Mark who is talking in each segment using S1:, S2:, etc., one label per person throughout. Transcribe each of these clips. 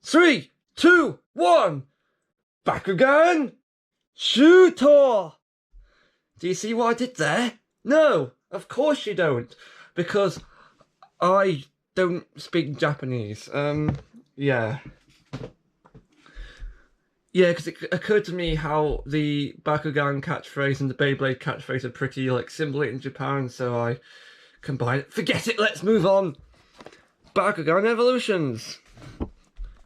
S1: 3, 2, 1. Bakugan Shooter! Do you see what I did there? No, of course you don't. Because I don't speak Japanese. Yeah. Yeah, because it occurred to me how the Bakugan catchphrase and the Beyblade catchphrase are pretty, like, similar in Japan, so I combined it. Forget it, let's move on! Bakugan Evolutions!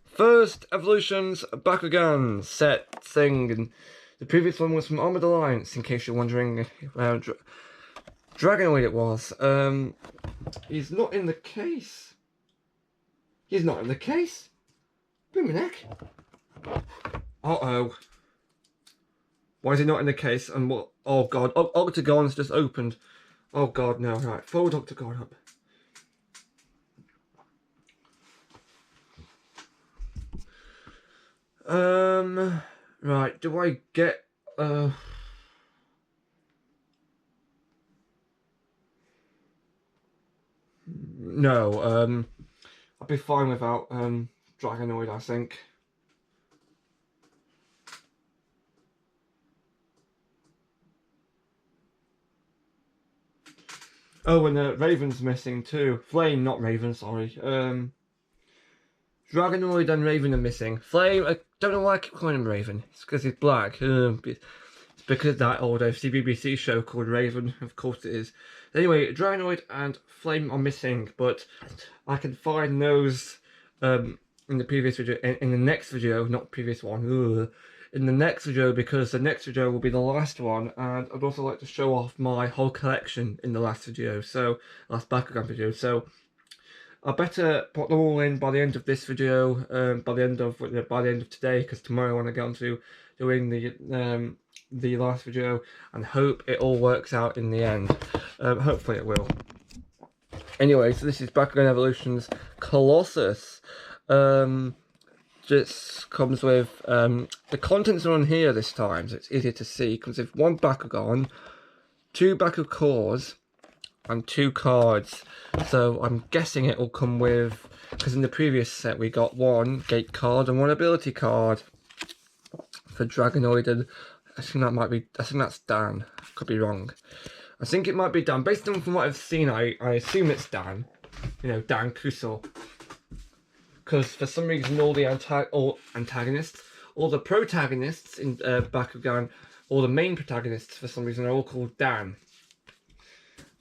S1: First Evolutions Bakugan set thing, and the previous one was from Armored Alliance, in case you're wondering where Dragonoid it was. He's not in the case. He's not in the case. Blooming heck. Uh-oh. Why is he not in the case? And what? Oh god. Octagon's just opened. Oh god, no. Right, fold Octagon up. Right, do I get... No, I'll be fine without, Dragonoid, I think. Oh, and Raven's missing too. Flame, not Raven, sorry. Dragonoid and Raven are missing. Flame, I don't know why I keep calling him Raven. It's because he's black. It's because of that old BBC show called Raven. Of course it is. Anyway, Dragonoid and Flame are missing, but I can find those in the previous video, in the next video, not previous one. In the next video, because the next video will be the last one, and I'd also like to show off my whole collection in the last video, so last Bakugan video. So I better put them all in by the end of this video, by the end of today, because tomorrow I want to get on to doing the last video, and hope it all works out in the end. Hopefully it will. Anyway, so this is Bakugan Evolutions Colossus. Just comes with the contents are on here this time, so it's easier to see. It comes with 1 Bakugan, 2 Baku cores, and 2 cards. So I'm guessing it will come with, because in the previous set we got 1 gate card and 1 ability card for Dragonoid, and I think that might be, I think that's Dan. Could be wrong. I think it might be Dan. Based on from what I've seen, I assume it's Dan. You know, Dan Kuso. Because for some reason all the antagonists, all the protagonists in Bakugan, all the main protagonists for some reason are all called Dan.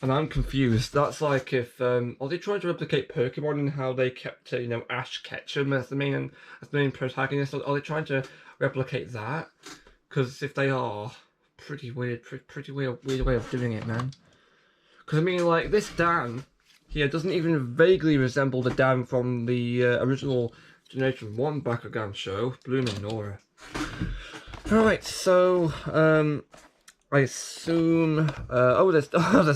S1: And I'm confused. That's like if, are they trying to replicate Pokemon and how they kept, you know, Ash Ketchum as the main protagonist? Are they trying to replicate that? Because if they are, pretty weird way of doing it, man. Because I mean, like, this Dan here doesn't even vaguely resemble the Dan from the original Generation 1 Bakugan show. Blooming Nora. Alright, so, I assume, there's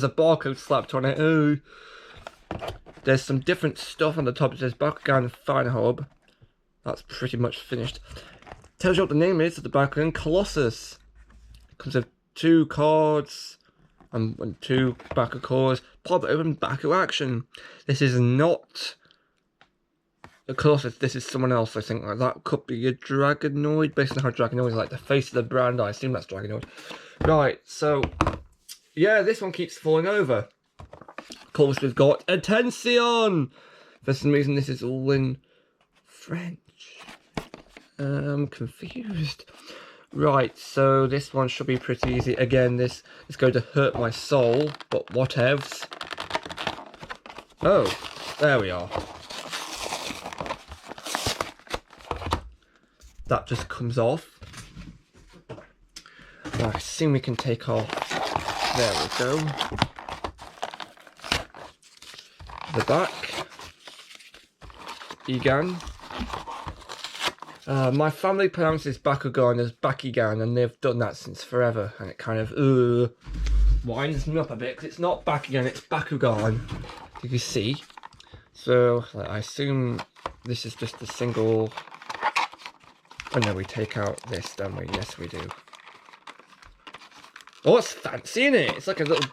S1: a barcode slapped on it. Oh. There's some different stuff on the top. It says Bakugan Fan Hub. That's pretty much finished. Tells you what the name is of the Bakugan, Colossus. Comes with 2 cards and 2 Baku cores. Pop open Baku action. This is not a Colossus, this is someone else, I think. Like, that could be a Dragonoid, based on how Dragonoid is like the face of the brand. I assume that's Dragonoid. Right, so yeah, this one keeps falling over. Of course, we've got Attention! For some reason, this is all in French. I'm confused. Right, so this one should be pretty easy. Again, this is going to hurt my soul, but whatevs. Oh, there we are. That just comes off. I assume we can take off. There we go. The back. Egan. My family pronounces Bakugan as Bakugan, and they've done that since forever, and it kind of winds me up a bit, because it's not Bakugan, it's Bakugan. You can see. So I assume this is just a single. Oh no, we take out this, don't we? Yes, we do. Oh, it's fancy, isn't it? It's like a little...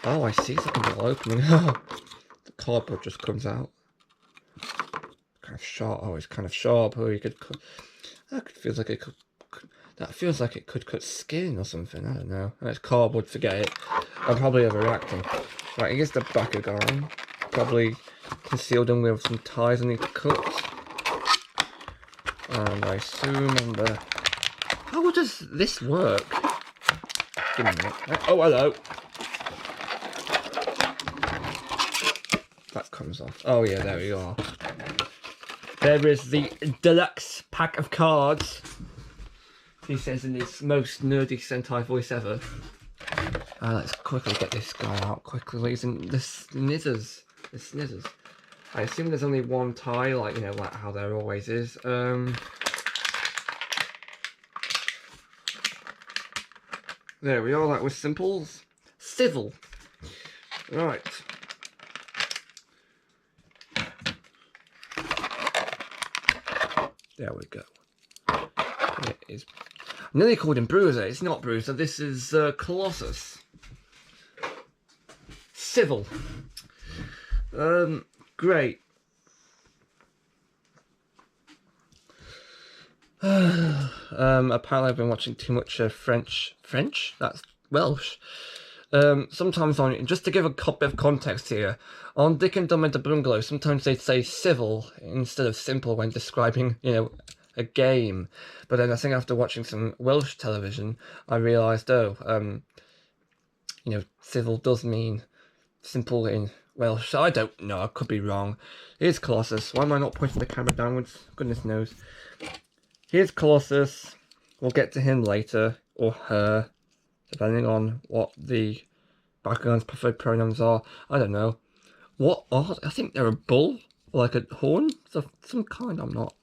S1: Oh, I see. It's like a little opening. The cardboard just comes out. Kind of sharp. Oh, it's kind of sharp. Oh, you could cut. That feels like it could. That feels like it could cut skin or something. I don't know. It's cardboard. Forget it. I'm probably overreacting. Right, here's the Bakugan. Probably concealed them with some ties I need to cut. And I assume on the... How does this work? Give me a minute. Oh, hello. That comes off. Oh yeah, there we are. There is the deluxe pack of cards. He says in his most nerdy Sentai voice ever. Let's quickly get this guy out quickly. He's in the snizzers. The snizzers. I assume there's only one tie, like, you know, like how there always is. There we are, that was simples. Civil. Right. There we go. It is. I nearly called him Bruiser. It's not Bruiser. This is Colossus. Civil. Great. Apparently I've been watching too much French. French? That's Welsh. Sometimes on, just to give a bit of context here, on Dick and Dumb and the Bungalow, sometimes they say civil instead of simple when describing, you know, a game. But then I think after watching some Welsh television, I realised, oh, you know, civil does mean simple in Welsh. I don't know, I could be wrong. Here's Colossus. Why am I not pointing the camera downwards? Goodness knows. Here's Colossus. We'll get to him later, or her, depending on what the Bakugan's preferred pronouns are. I don't know. What are I think they're a bull, like a horn of some kind. I'm not.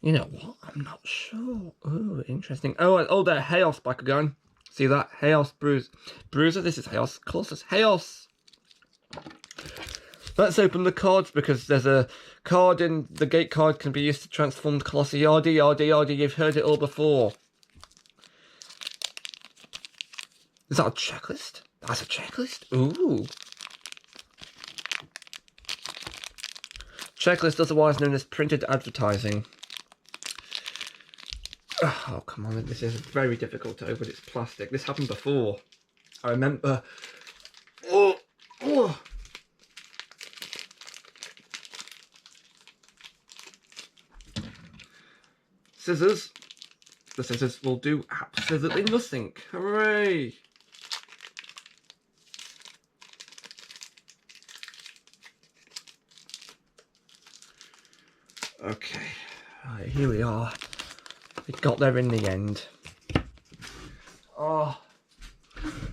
S1: You know what? I'm not sure. Oh, interesting. Oh, they're Chaos Bakugan. See that? Chaos Bruiser. This is Chaos Colossus. Chaos. Let's open the cards because there's a card in the gate card can be used to transform Colossus. Yardy, yardy, yardy. You've heard it all before. Is that a checklist? That's a checklist? Ooh. Checklist, otherwise known as printed advertising. Oh, come on. This is very difficult to open. It's plastic. This happened before. I remember. Oh. Scissors. The scissors will do absolutely nothing. Hooray! Okay, right, here we are. We got there in the end. Oh,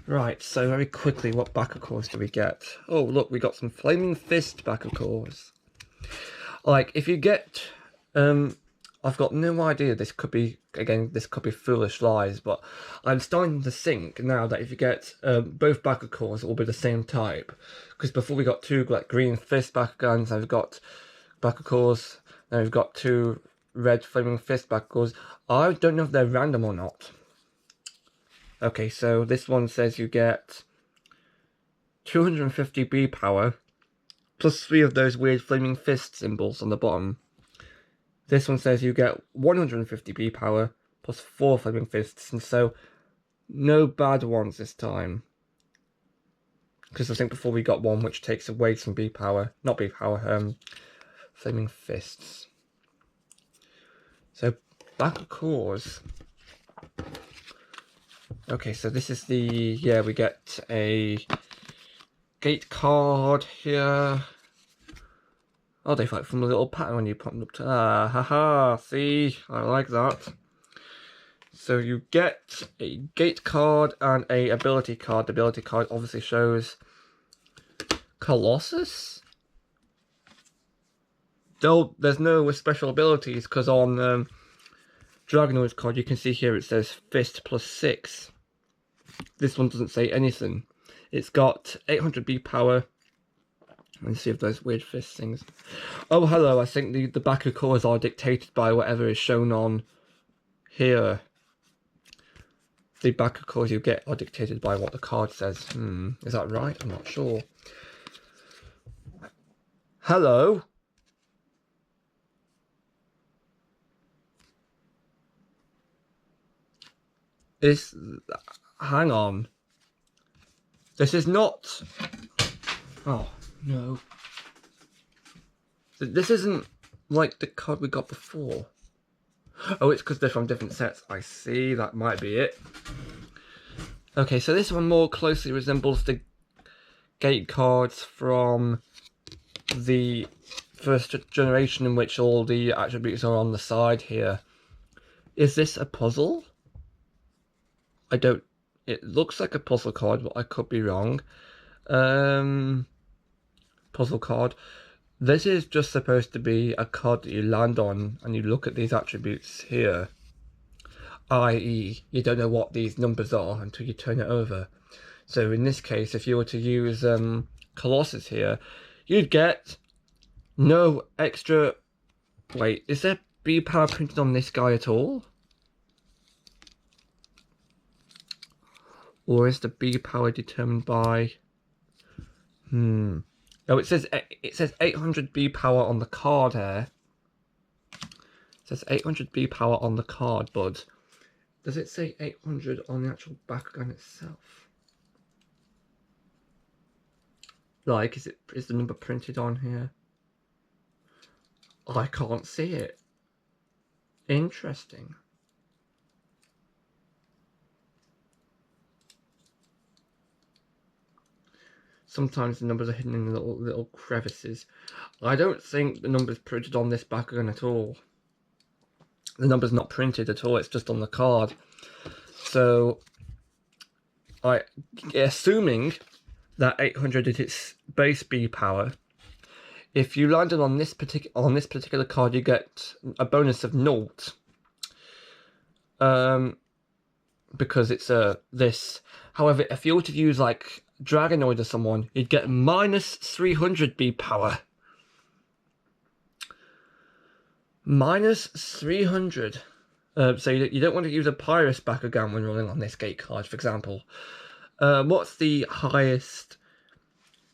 S1: right. So very quickly, what Bakugans do we get? Oh, look, we got some Flaming Fist Bakugans. Like, if you get, I've got no idea. This could be, again, this could be foolish lies, but I'm starting to think now that if you get both Bakugans, it will be the same type. Because before we got two like green fist Bakugans, I've got Bakugans. Now we've got two red Flaming Fist Bakugans. I don't know if they're random or not. Okay, so this one says you get 250 B power, plus 3 of those weird Flaming Fist symbols on the bottom. This one says you get 150 B power, plus 4 Flaming Fists, and so no bad ones this time. Because I think before we got one which takes away some B power, not B power, Flaming Fists. So, Bakugans. Okay, so this is the, yeah, we get a gate card here. Oh, they fight from a little pattern when you put them up to, haha, see, I like that. So you get a gate card and a ability card. The ability card obviously shows Colossus. Though there's no special abilities, because on Dragonoid's card you can see here it says Fist plus 6. This one doesn't say anything. It's got 800 B power. Let's see if those weird fist things. Oh, hello. I think the Bakugans are dictated by whatever is shown on here. The Bakugans you get are dictated by what the card says. Is that right? I'm not sure. Hello. Is hang on. This is not. Oh no. This isn't like the card we got before. Oh, it's because they're from different sets. I see. That might be it. Okay, so this one more closely resembles the gate cards from the first generation, in which all the attributes are on the side here. Is this a puzzle? I don't... It looks like a puzzle card, but I could be wrong. Puzzle card. This is just supposed to be a card that you land on, and you look at these attributes here. I.e., you don't know what these numbers are until you turn it over. So in this case, if you were to use Colossus here, you'd get no extra... Wait, is there B power printed on this guy at all? Or is the B power determined by... No, it says 800 B power on the card here. It says 800 B power on the card, but does it say 800 on the actual Bakugan itself? Like, is the number printed on here? I can't see it. Interesting. Sometimes the numbers are hidden in little crevices. I don't think the number's printed on this Bakugan at all. The number's not printed at all, it's just on the card. So, assuming that 800 is its base B power, if you landed on this particular card, you get a bonus of 0. Because it's this. However, if you were to use like Dragonoid or someone, you'd get minus 300 B power. Minus 300. So you don't want to use a Pyrus Bakugan when rolling on this gate card, for example. What's the highest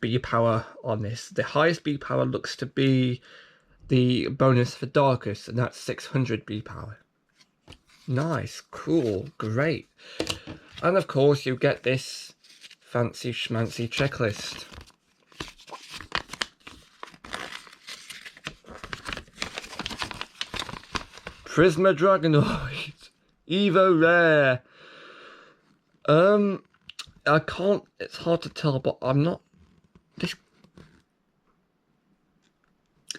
S1: B power on this? The highest B power looks to be the bonus for Darkus, and that's 600 B power. Nice, cool, great. And of course you get this fancy schmancy checklist. Prisma Dragonoid. Evo Rare. I can't, it's hard to tell, but I'm not... This...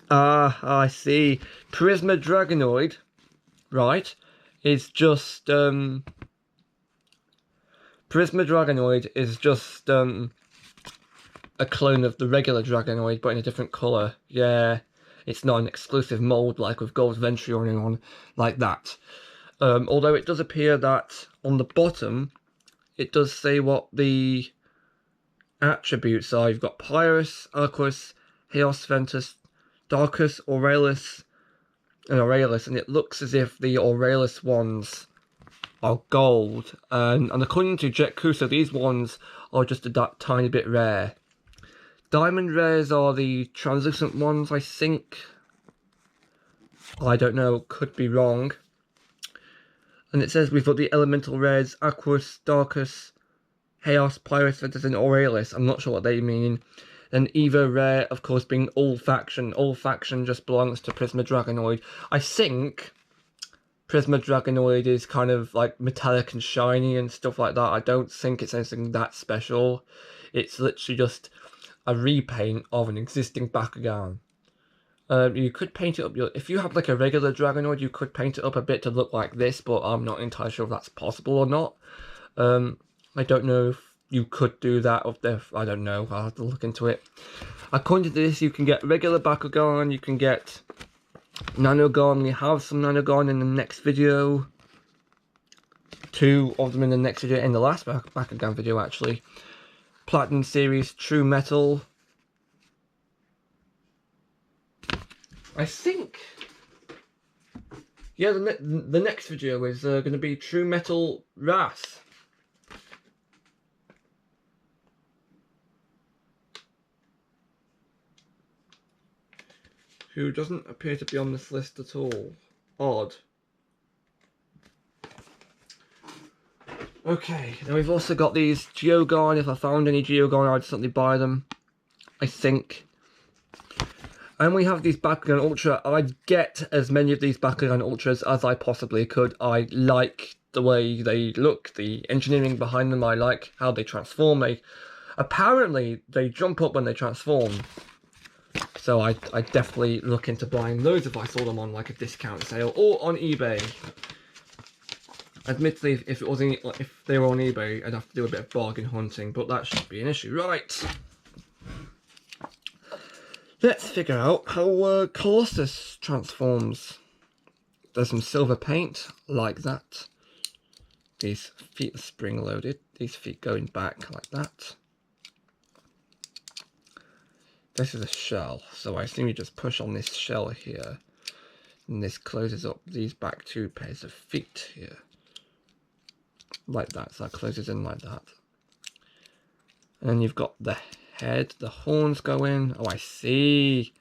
S1: I see. Prisma Dragonoid, right, is just, Prisma Dragonoid is just, a clone of the regular Dragonoid, but in a different colour. Yeah, it's not an exclusive mould like with Gold Venturi or anyone like that. Although it does appear that on the bottom, it does say what the attributes are. You've got Pyrus, Arquus, Chaos Ventus, Darkus, Aurelius, and Aurelius, and it looks as if the Aurelius ones are gold. And according to Jet Kuso, these ones are just a tiny bit rare. Diamond rares are the translucent ones, I think. I don't know, could be wrong. And it says we've got the elemental rares, Aquus, Darkus, Chaos, Pyrus, Ventus, and Aurelius. I'm not sure what they mean. And Evo Rare, of course, being all faction. All faction just belongs to Prisma Dragonoid. I think Prisma Dragonoid is kind of like metallic and shiny and stuff like that. I don't think it's anything that special. It's literally just a repaint of an existing Bakugan. You could paint it up. If you have like a regular Dragonoid, you could paint it up a bit to look like this, but I'm not entirely sure if that's possible or not. I don't know if you could do that. I don't know. I'll have to look into it. According to this, you can get regular Bakugan. You can get Nanogon. We have some Nanogon in the next video. 2 of them in the next video. In the last Bakugan video, actually. Platinum Series True Metal. I think, yeah, the next video is going to be True Metal Ras. Who doesn't appear to be on this list at all. Odd. Okay, then we've also got these Geogon. If I found any Geogon, I'd certainly buy them, I think. And we have these Bakugan Ultra. I'd get as many of these Bakugan Ultras as I possibly could. I like the way they look, the engineering behind them. I like how they transform. Apparently, they jump up when they transform. So I definitely look into buying those if I saw them on like a discount sale or on eBay. Admittedly, if they were on eBay, I'd have to do a bit of bargain hunting, but that shouldn't be an issue. Right. Let's figure out how Colossus transforms. There's some silver paint, like that. These feet are spring-loaded. These feet going back, like that. This is a shell, so I assume you just push on this shell here. And this closes up these back two pairs of feet here. Like that, so that closes in like that. And then you've got the head, the horns go in. Oh, I see.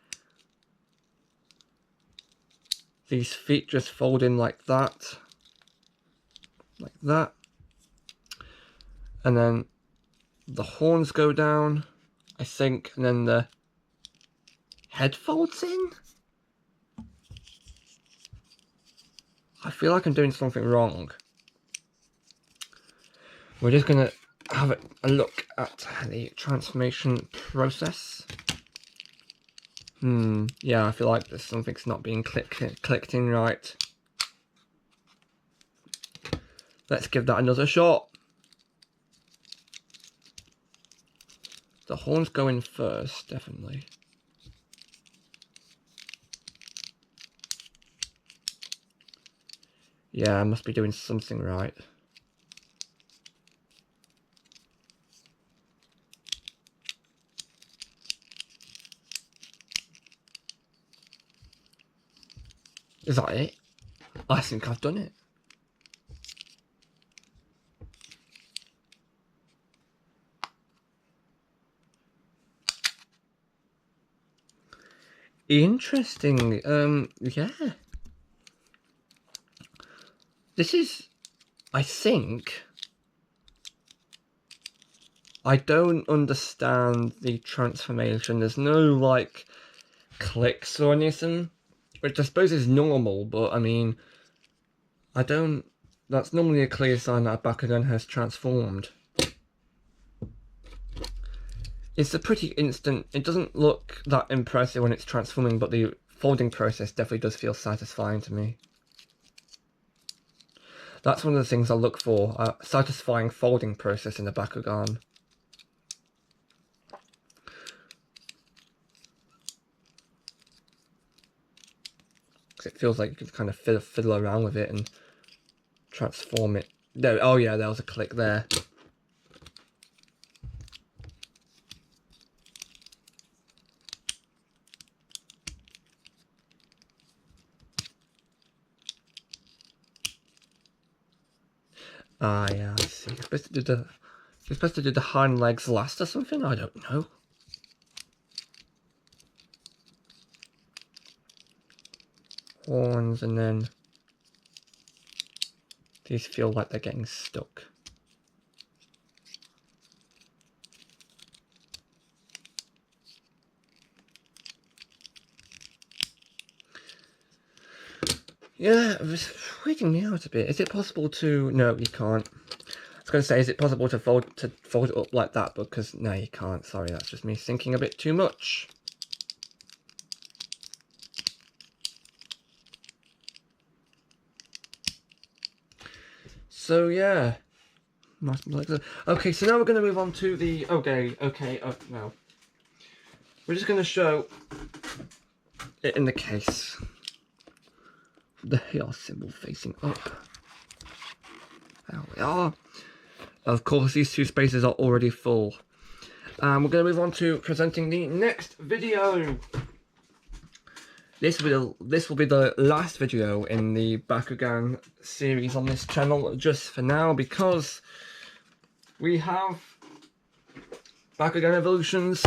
S1: These feet just fold in like that. Like that. And then the horns go down, I think, and then the head folds in? I feel like I'm doing something wrong. We're just going to have a look at the transformation process. Yeah, I feel like there's something's not being clicked in right. Let's give that another shot. The horns go in first, definitely. Yeah, I must be doing something right. Is that it? I think I've done it. Interesting. Yeah. This is, I think, I don't understand the transformation. There's no, like, clicks or anything, which I suppose is normal, but, I mean, that's normally a clear sign that a Bakugan has transformed. It's a pretty instant, it doesn't look that impressive when it's transforming, but the folding process definitely does feel satisfying to me. That's one of the things I look for, a satisfying folding process in a Bakugan. Because it feels like you could kind of fiddle around with it and transform it. There, oh yeah, there was a click there. Ah, yeah, I see. You're supposed to do the hind legs last or something? I don't know. Horns, and then these feel like they're getting stuck. Yeah, it was freaking me out a bit. Is it possible to... No, you can't. I was going to say, is it possible to fold it up like that? Because, no, you can't. Sorry, that's just me thinking a bit too much. So, yeah. Okay, so now we're going to move on to the... Okay, no. We're just going to show it in the case. The hair symbol facing up. There we are. Of course, these two spaces are already full. We're going to move on to presenting the next video. This will be the last video in the Bakugan series on this channel, just for now, because we have Bakugan Evolutions.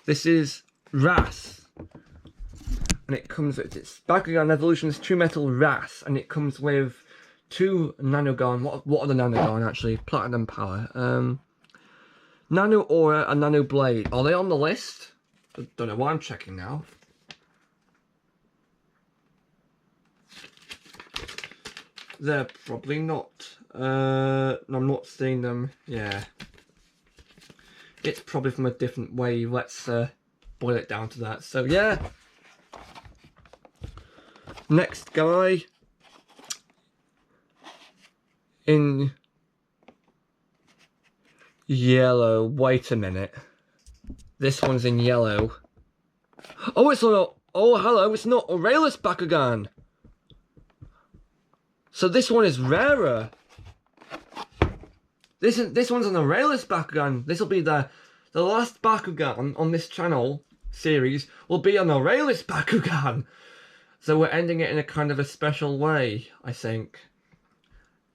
S1: This is Ras. And it comes with its Bakugan Evolutions True Metal Ras, and it comes with 2 Nanogon. What are the Nanogon actually? Platinum Power. Nano Aura and Nano Blade. Are they on the list? I don't know why I'm checking now. They're probably not. I'm not seeing them. Yeah. It's probably from a different wave. Let's boil it down to that. So yeah. Next guy. In yellow. Wait a minute. This one's in yellow. Oh, it's not. Oh, hello. It's not Aurelius Bakugan. So this one is rarer. This one's an Aurelius Bakugan. This will be the last Bakugan on this channel series. Will be an Aurelius Bakugan. So we're ending it in a kind of a special way, I think.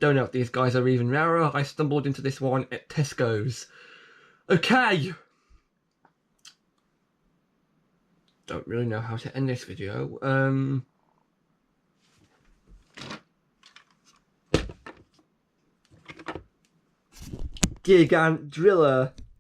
S1: Don't know if these guys are even rarer. I stumbled into this one at Tesco's. Okay. Don't really know how to end this video. Gigant Driller.